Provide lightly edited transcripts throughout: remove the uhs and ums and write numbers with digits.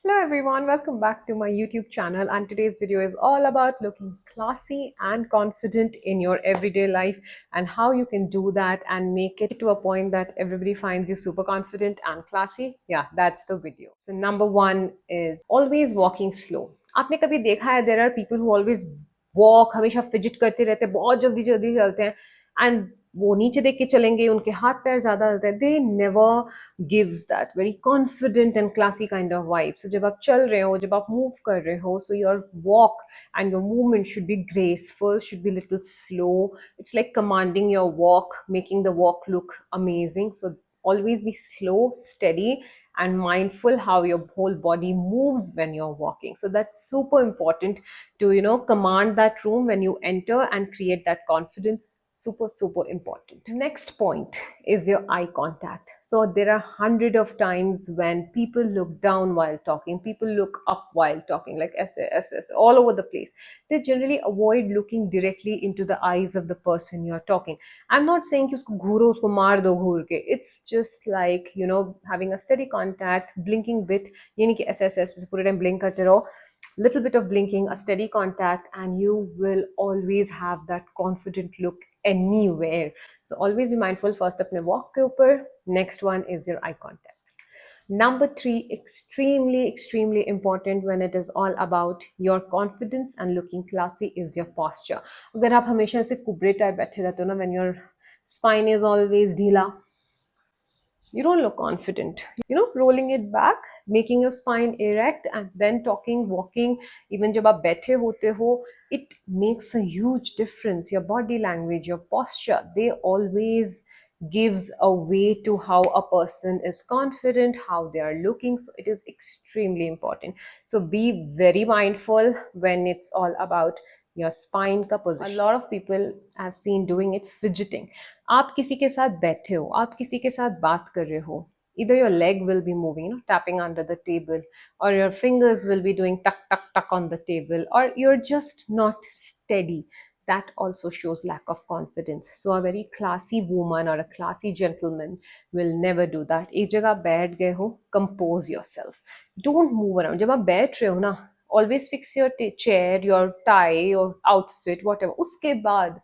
Hello everyone, welcome back to my YouTube channel, and today's video is all about looking classy and confident in your everyday life and how you can do that and make it to a point that everybody finds you super confident and classy. Yeah, that's the video. So number one is always walking slow. आपने कभी देखा है there are people who always walk, हमेशा fidget करते रहते हैं, बहुत जल्दी जल्दी चलते हैं and वो नीचे देख के चलेंगे, उनके हाथ पैर ज्यादा चलते हैं. They never gives that very confident and classy kind of vibe. So जब आप चल रहे हो, जब आप move कर रहे हो, so your walk and your movement should be graceful, should be a little slow. It's like commanding your walk, making the walk look amazing. So always be slow, steady, and mindful how your whole body moves when you're walking. So that's super important to command that room when you enter and create that confidence. Super important. Next point is your eye contact. So there are hundred of times when people look down while talking, people look up while talking, like S all over the place. They generally avoid looking directly into the eyes of the person you're talking. I'm not saying कि उसको घूरो, उसको मार दो घूर के. It's just like having a steady contact, blinking bit. ये नहीं कि ऐसे पूरे टाइम blink करते रहो. Little bit of blinking, a steady contact, and you will always have that confident look anywhere. So always be mindful. First apne walk ke upar. Next one is your eye contact. Number three, extremely important when it is all about your confidence and looking classy, is your posture. अगर आप हमेशा ऐसे कुबरे type बैठे रहते हो ना, when your spine is always ढीला, you don't look confident. Rolling it back, making your spine erect, and then talking, walking, even jab aap baithe hote ho, it makes a huge difference. Your body language, your posture, they always gives a way to how a person is confident, how they are looking. So it is extremely important. So be very mindful when it's all about your spine ka position. A lot of people I've seen doing it fidgeting. आप किसी के साथ बैठे हो, आप किसी के साथ बात कर रहे हो, either your leg will be moving, tapping under the table, or your fingers will be doing tuck tuck tuck on the table, or you're just not steady. That also shows lack of confidence. So a very classy woman or a classy gentleman will never do that. एक जगह बैठ गए हो, compose yourself. Don't move around. जब आप बैठ रहे हो ना, always fix your chair, your tie, your outfit, whatever. उसके बाद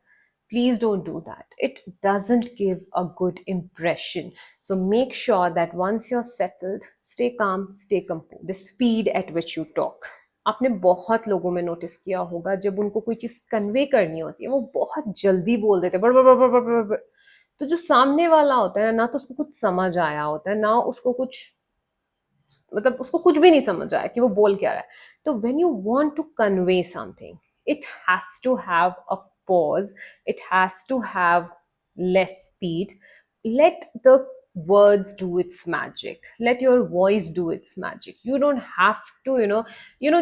please don't do that. It doesn't give a good impression. So make sure that once you're settled, stay calm, stay composed. The speed at which you talk. आपने बहुत लोगों में notice किया होगा, जब उनको कोई चीज कन्वे करनी होती है वो बहुत जल्दी बोल देते हैं, बड़ बड़ बड़ बड़ बड़ बड़. तो जो सामने वाला होता है ना तो उसको कुछ समझ आया होता है ना, उसको कुछ मतलब उसको कुछ भी नहीं समझ आया कि वो बोल क्या रहा है. तो when you want to convey something, it has to have a pause, it has to have less speed. Let the words do its magic, let your voice do its magic. You don't have to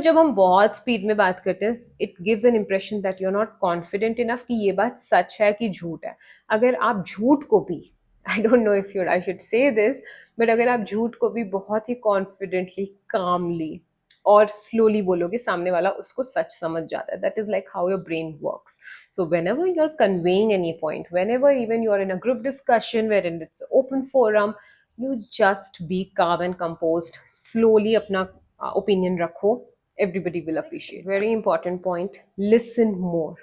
जब हम बहुत speed में बात करते हैं, it gives an impression that you're not confident enough कि ये बात सच है कि झूठ है. अगर आप झूठ को भी, I don't know if I should say this, but अगर आप झूठ को भी बहुत ही कॉन्फिडेंटली, कामली और स्लोली बोलोगे, सामने वाला उसको सच समझ जाता है. That is like how your brain works. So whenever you are conveying any point, whenever even you are in a group discussion where in it's open forum, you just be calm and composed. Slowly अपना opinion रखो. Everybody will appreciate. Very important point. Listen more.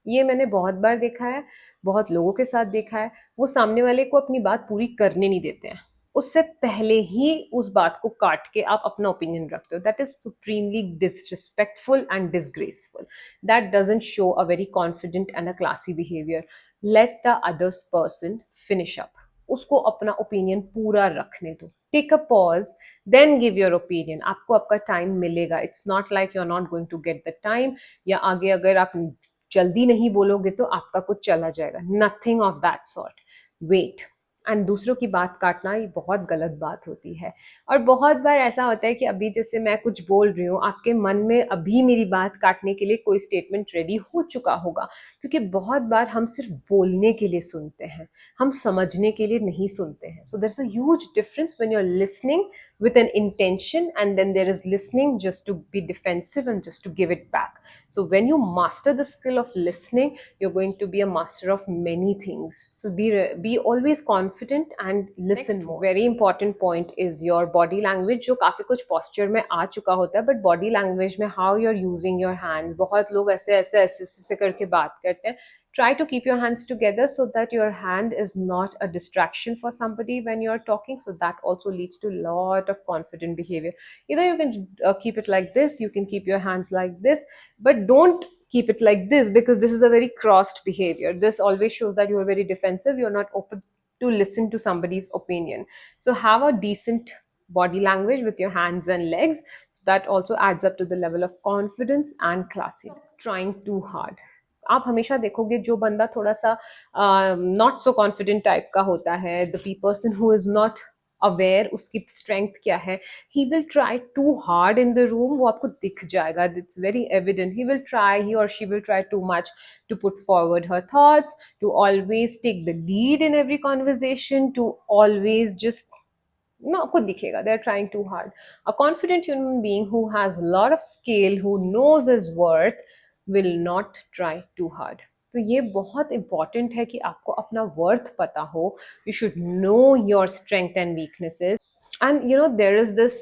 ये मैंने बहुत बार देखा है, बहुत लोगों के साथ देखा है. वो सामने वाले को अपनी बात पूरी करने नहीं देते हैं, उससे पहले ही उस बात को काट के आप अपना ओपिनियन रखते हो. That is supremely disrespectful and disgraceful. That doesn't show a very confident and a classy behaviour. Let the others person finish up. उसको अपना ओपिनियन पूरा रखने दो. Take a pause, then give your opinion. आपको आपका time मिलेगा. It's not like you are not going to get the time, या आगे अगर आप जल्दी नहीं बोलोगे तो आपका कुछ चला जाएगा. Nothing of that sort. Wait. And दूसरों की बात काटना ये बहुत गलत बात होती है. और बहुत बार ऐसा होता है कि अभी जैसे मैं कुछ बोल रही हूँ, आपके मन में अभी मेरी बात काटने के लिए कोई स्टेटमेंट रेडी हो चुका होगा, क्योंकि बहुत बार हम सिर्फ बोलने के लिए सुनते हैं, हम समझने के लिए नहीं सुनते हैं. So there is a huge difference when you are listening with an intention, and then there is listening just to be defensive and just to give it back. So when you master the skill of listening, you're going to be a master of many things. So be always confident and listen more. Very important point is your body language, जो काफी कुछ posture में आ चुका होता है, but body language में how you're using your hand, बहुत लोग ऐसे ऐसे ऐसे ऐसे करके बात करते हैं. Try to keep your hands together so that your hand is not a distraction for somebody when you're talking. So that also leads to a lot of confident behavior. Either you can keep it like this, you can keep your hands like this, but don't keep it like this, because this is a very crossed behavior. This always shows that you are very defensive, you're not open to listen to somebody's opinion. So have a decent body language with your hands and legs. So that also adds up to the level of confidence and classiness. Trying too hard. आप हमेशा देखोगे जो बंदा थोड़ा सा not so confident type का होता है, the person who is not aware उसकी स्ट्रेंथ क्या है, he will try too hard in the room. वो आपको दिख जाएगा, it's very evident. He will try, he और she will try too much to put forward her thoughts, to always take the lead in every conversation, to always just no, आपको दिखेगा they are trying too hard. A confident human being who has a lot of skill, who knows his worth, will not try too hard. तो ये बहुत important है कि आपको अपना worth पता हो. You should know your strength and weaknesses. And you know, there is this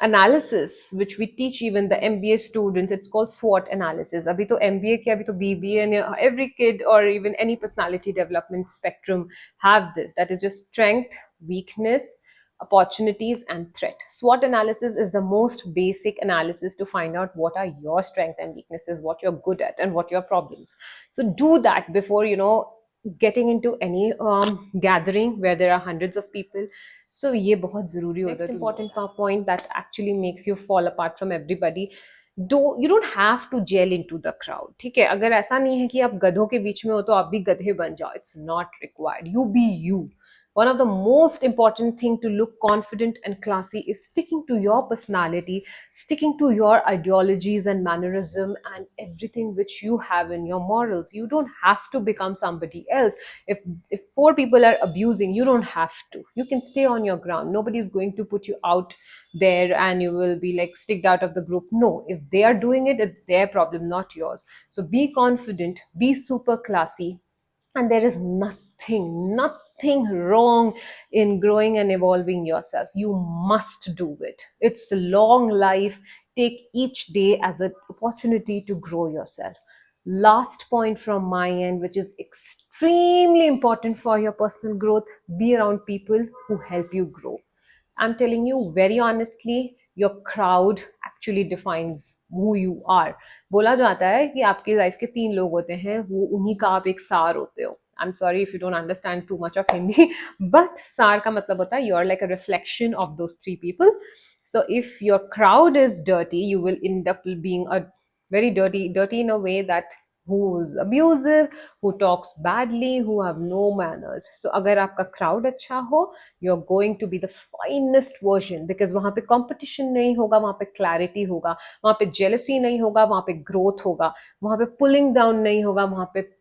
analysis which we teach even the MBA students. It's called SWOT analysis. अभी तो MBA क्या, अभी तो BBA, and every kid or even any personality development spectrum have this. That is just strength, weakness, opportunities, and threat. SWOT analysis is the most basic analysis to find out what are your strengths and weaknesses, what you're good at, and what your problems. So do that before, you know, getting into any gathering where there are hundreds of people. So ये बहुत ज़रूरी होता है. Next important point that actually makes you fall apart from everybody. You don't have to gel into the crowd. ठीक है, अगर ऐसा नहीं है कि आप गधों के बीच में हो तो आप भी गधे बन जाओ. It's not required. You be you. One of the most important thing to look confident and classy is sticking to your personality, sticking to your ideologies and mannerism and everything which you have in your morals. You don't have to become somebody else. If four people are abusing, you don't have to. You can stay on your ground. Nobody is going to put you out there and you will be like sticked out of the group. No, if they are doing it, it's their problem, not yours. So be confident, be super classy, and there is nothing wrong in growing and evolving yourself. You must do it. It's a long life. Take each day as an opportunity to grow yourself. Last point from my end, which is extremely important for your personal growth: be around people who help you grow. I'm telling you very honestly, your crowd actually defines who you are. बोला जाता है कि आपकी life के 3 लोग होते हैं, वो उन्हीं का आप एक सार होते हो. I'm sorry if you don't understand too much of Hindi, but सार का मतलब होता है you're like a reflection of those 3 people. So if your crowd is dirty, you will end up being a very dirty in a way that who's abusive, who talks badly, who have no manners. So अगर आपका crowd अच्छा हो, you're going to be the finest version, because वहाँ पे competition नहीं होगा, वहाँ पे clarity होगा, वहाँ पे jealousy नहीं होगा, वहाँ पे growth होगा, वहाँ पे pulling down नहीं होगा, वहाँ पे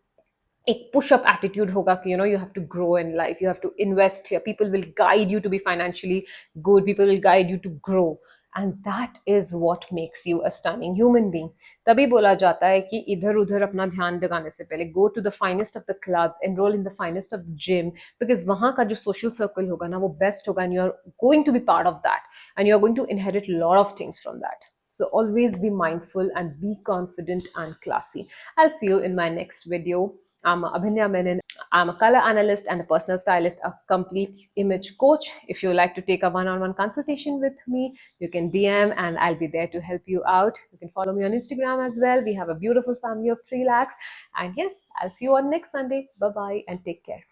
एक पुश अप एटीट्यूड होगा कि you have to grow in life, you have to invest here, people will guide you to be financially good, people will guide you to grow, and that is what makes you a stunning human being. तभी बोला जाता है कि इधर उधर अपना ध्यान लगाने से पहले go to the finest of the clubs, enroll in the finest of the gym, because वहाँ का जो social circle होगा ना वो best होगा, and you are going to be part of that, and you are going to inherit a lot of things from that. So always be mindful and be confident and classy. I'll see you in my next video. I'm Abhinya Menon. I'm a color analyst and a personal stylist, a complete image coach. If you like to take a one-on-one consultation with me, you can DM and I'll be there to help you out. You can follow me on Instagram as well. We have a beautiful family of 3 lakhs. And yes, I'll see you on next Sunday. Bye-bye and take care.